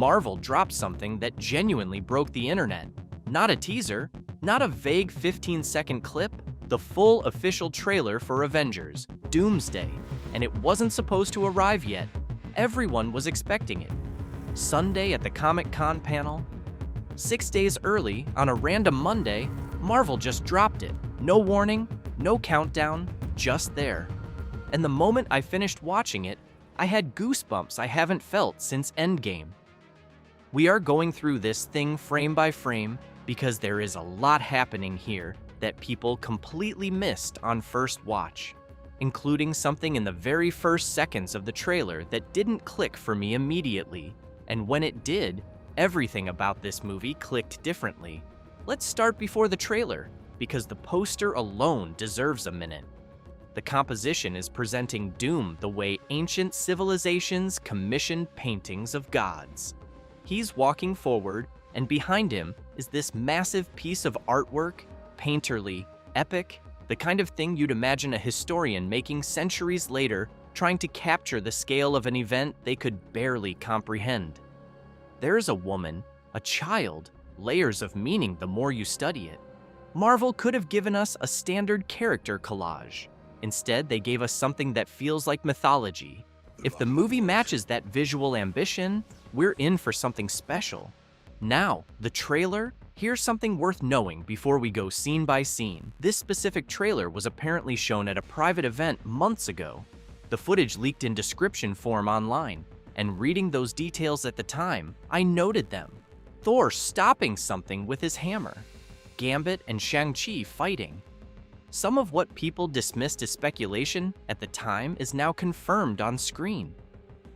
Marvel dropped something that genuinely broke the internet. Not a teaser, not a vague 15-second clip, the full official trailer for Avengers Doomsday, and it wasn't supposed to arrive yet. Everyone was expecting it. Sunday at the Comic-Con panel. 6 days early, on a random Monday, Marvel just dropped it. No warning, no countdown, just there. And the moment I finished watching it, I had goosebumps I haven't felt since Endgame. We are going through this thing frame by frame because there is a lot happening here that people completely missed on first watch, including something in the very first seconds of the trailer that didn't click for me immediately. And when it did, everything about this movie clicked differently. Let's start before the trailer, because the poster alone deserves a minute. The composition is presenting Doom the way ancient civilizations commissioned paintings of gods. He's walking forward, and behind him is this massive piece of artwork, painterly, epic, the kind of thing you'd imagine a historian making centuries later, trying to capture the scale of an event they could barely comprehend. There's a woman, a child, layers of meaning the more you study it. Marvel could have given us a standard character collage. Instead, they gave us something that feels like mythology. If the movie matches that visual ambition, we're in for something special. Now, the trailer? Here's something worth knowing before we go scene by scene. This specific trailer was apparently shown at a private event months ago. The footage leaked in description form online, and reading those details at the time, I noted them. Thor stopping something with his hammer. Gambit and Shang-Chi fighting. Some of what people dismissed as speculation at the time is now confirmed on screen.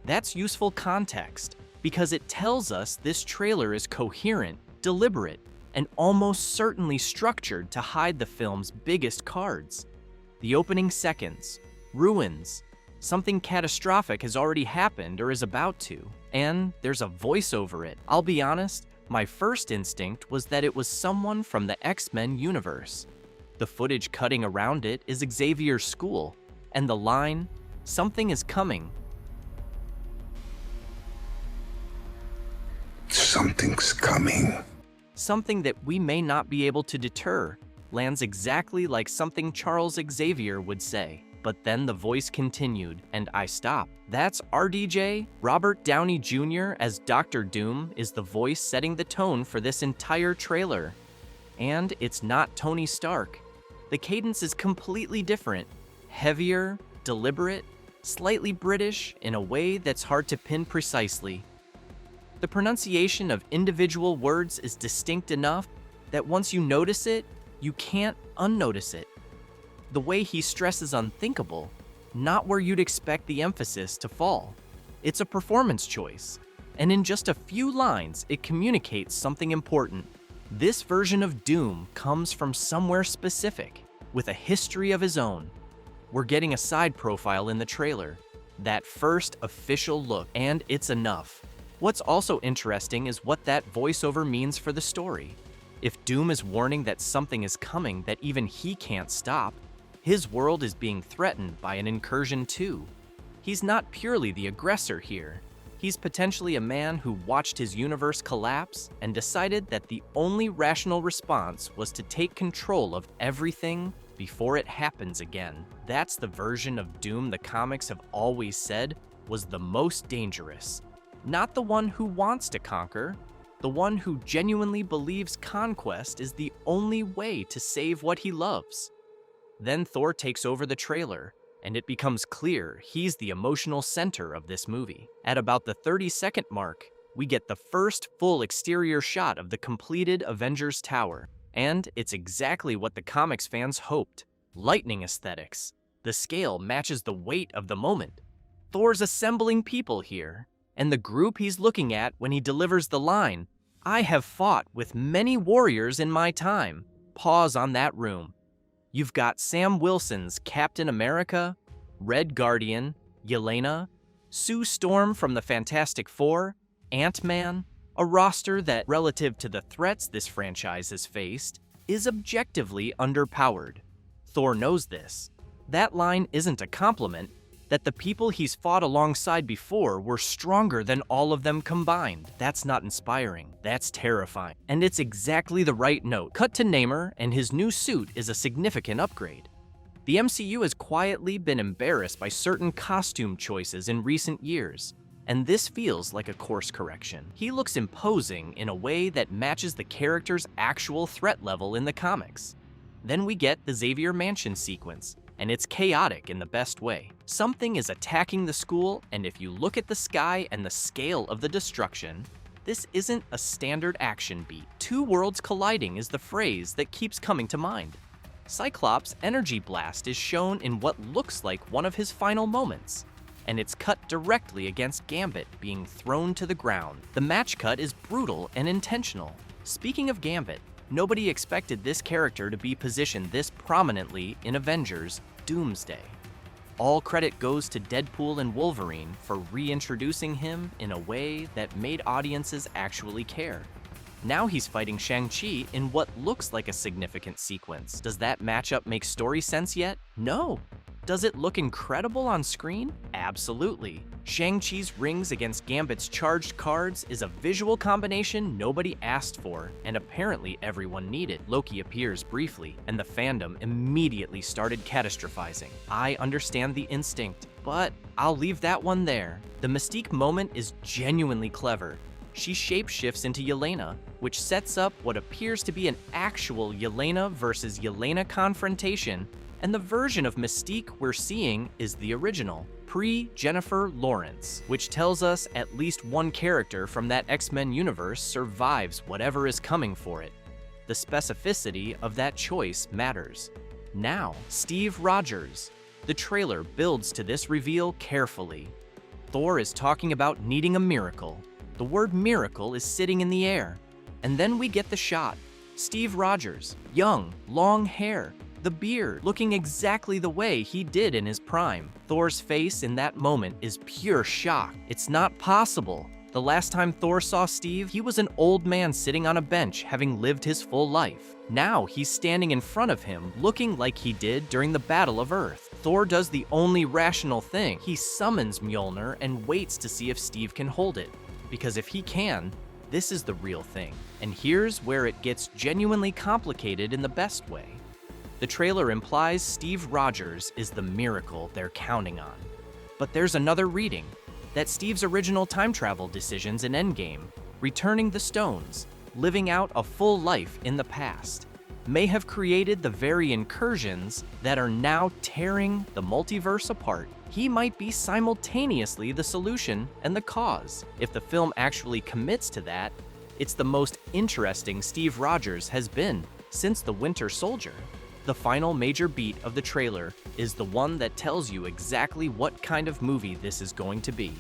That's useful context, because it tells us this trailer is coherent, deliberate, and almost certainly structured to hide the film's biggest cards. The opening seconds, ruins, something catastrophic has already happened or is about to, and there's a voice over it. I'll be honest, my first instinct was that it was someone from the X-Men universe. The footage cutting around it is Xavier's school, and the line, "Something is coming." Something's coming. Something that we may not be able to deter, lands exactly like something Charles Xavier would say. But then the voice continued, and I stopped. That's RDJ. Robert Downey Jr. as Dr. Doom is the voice setting the tone for this entire trailer. And it's not Tony Stark. The cadence is completely different. Heavier, deliberate, slightly British in a way that's hard to pin precisely. The pronunciation of individual words is distinct enough that once you notice it, you can't unnotice it. The way he stresses unthinkable, not where you'd expect the emphasis to fall. It's a performance choice, and in just a few lines, it communicates something important. This version of Doom comes from somewhere specific, with a history of his own. We're getting a side profile in the trailer, that first official look, and it's enough. What's also interesting is what that voiceover means for the story. If Doom is warning that something is coming that even he can't stop, his world is being threatened by an incursion too. He's not purely the aggressor here. He's potentially a man who watched his universe collapse and decided that the only rational response was to take control of everything before it happens again. That's the version of Doom the comics have always said was the most dangerous. Not the one who wants to conquer, the one who genuinely believes conquest is the only way to save what he loves. Then Thor takes over the trailer, and it becomes clear he's the emotional center of this movie. At about the 30-second mark, we get the first full exterior shot of the completed Avengers Tower, and it's exactly what the comics fans hoped. Lightning aesthetics. The scale matches the weight of the moment. Thor's assembling people here, and the group he's looking at when he delivers the line, "I have fought with many warriors in my time." Pause on that room. You've got Sam Wilson's Captain America, Red Guardian, Yelena, Sue Storm from the Fantastic Four, Ant-Man, a roster that, relative to the threats this franchise has faced, is objectively underpowered. Thor knows this. That line isn't a compliment, that the people he's fought alongside before were stronger than all of them combined. That's not inspiring, that's terrifying. And it's exactly the right note. Cut to Namor, and his new suit is a significant upgrade. The MCU has quietly been embarrassed by certain costume choices in recent years, and this feels like a course correction. He looks imposing in a way that matches the character's actual threat level in the comics. Then we get the Xavier Mansion sequence, and it's chaotic in the best way. Something is attacking the school, and if you look at the sky and the scale of the destruction, this isn't a standard action beat. Two worlds colliding is the phrase that keeps coming to mind. Cyclops' energy blast is shown in what looks like one of his final moments, and it's cut directly against Gambit being thrown to the ground. The match cut is brutal and intentional. Speaking of Gambit, nobody expected this character to be positioned this prominently in Avengers Doomsday. All credit goes to Deadpool and Wolverine for reintroducing him in a way that made audiences actually care. Now he's fighting Shang-Chi in what looks like a significant sequence. Does that matchup make story sense yet? No. Does it look incredible on screen? Absolutely. Shang-Chi's rings against Gambit's charged cards is a visual combination nobody asked for, and apparently everyone needed. Loki appears briefly, and the fandom immediately started catastrophizing. I understand the instinct, but I'll leave that one there. The Mystique moment is genuinely clever. She shapeshifts into Yelena, which sets up what appears to be an actual Yelena versus Yelena confrontation, and the version of Mystique we're seeing is the original, pre-Jennifer Lawrence, which tells us at least one character from that X-Men universe survives whatever is coming for it. The specificity of that choice matters. Now, Steve Rogers. The trailer builds to this reveal carefully. Thor is talking about needing a miracle. The word miracle is sitting in the air. And then we get the shot. Steve Rogers, young, long hair, the beard, looking exactly the way he did in his prime. Thor's face in that moment is pure shock. It's not possible. The last time Thor saw Steve, he was an old man sitting on a bench having lived his full life. Now he's standing in front of him, looking like he did during the Battle of Earth. Thor does the only rational thing. He summons Mjolnir and waits to see if Steve can hold it. Because if he can, this is the real thing. And here's where it gets genuinely complicated in the best way. The trailer implies Steve Rogers is the miracle they're counting on. But there's another reading, that Steve's original time travel decisions in Endgame, returning the stones, living out a full life in the past, may have created the very incursions that are now tearing the multiverse apart. He might be simultaneously the solution and the cause. If the film actually commits to that, it's the most interesting Steve Rogers has been since The Winter Soldier. The final major beat of the trailer is the one that tells you exactly what kind of movie this is going to be.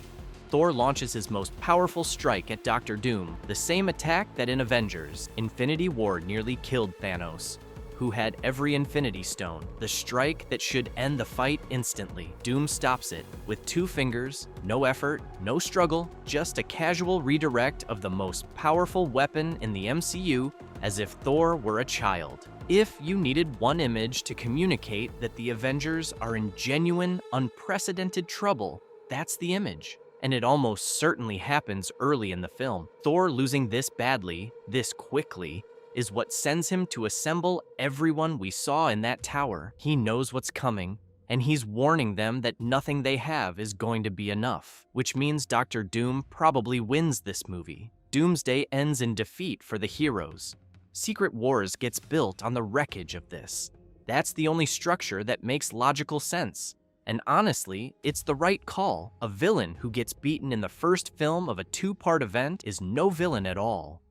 Thor launches his most powerful strike at Dr. Doom, the same attack that in Avengers Infinity War nearly killed Thanos, who had every Infinity Stone, the strike that should end the fight instantly. Doom stops it with 2 fingers, no effort, no struggle, just a casual redirect of the most powerful weapon in the MCU, as if Thor were a child. If you needed one image to communicate that the Avengers are in genuine, unprecedented trouble, that's the image. And it almost certainly happens early in the film. Thor losing this badly, this quickly, is what sends him to assemble everyone we saw in that tower. He knows what's coming, and he's warning them that nothing they have is going to be enough, which means Dr. Doom probably wins this movie. Doomsday ends in defeat for the heroes. Secret Wars gets built on the wreckage of this. That's the only structure that makes logical sense. And honestly, it's the right call. A villain who gets beaten in the first film of a 2-part event is no villain at all.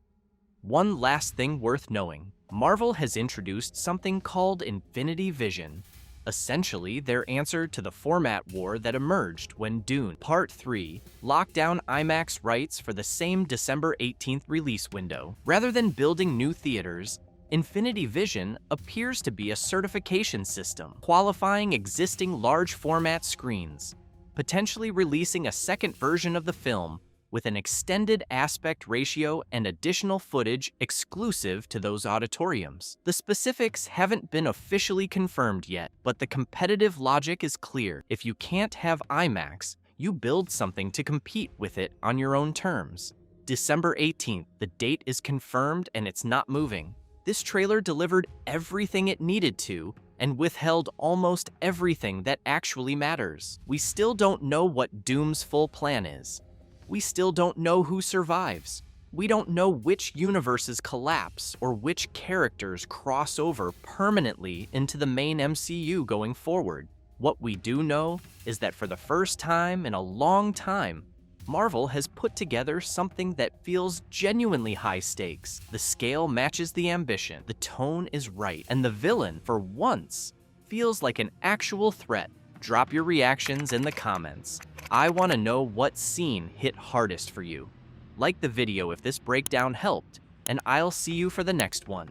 One last thing worth knowing. Marvel has introduced something called Infinity Vision. Essentially, their answer to the format war that emerged when Dune Part 3 locked down IMAX rights for the same December 18th release window. Rather than building new theaters, Infinity Vision appears to be a certification system, qualifying existing large format screens, potentially releasing a second version of the film with an extended aspect ratio and additional footage exclusive to those auditoriums. The specifics haven't been officially confirmed yet, but the competitive logic is clear. If you can't have IMAX, you build something to compete with it on your own terms. December 18th, the date is confirmed and it's not moving. This trailer delivered everything it needed to and withheld almost everything that actually matters. We still don't know what Doom's full plan is. We still don't know who survives. We don't know which universes collapse or which characters cross over permanently into the main MCU going forward. What we do know is that for the first time in a long time, Marvel has put together something that feels genuinely high stakes. The scale matches the ambition, the tone is right, and the villain, for once, feels like an actual threat. Drop your reactions in the comments. I want to know what scene hit hardest for you. Like the video if this breakdown helped, and I'll see you for the next one.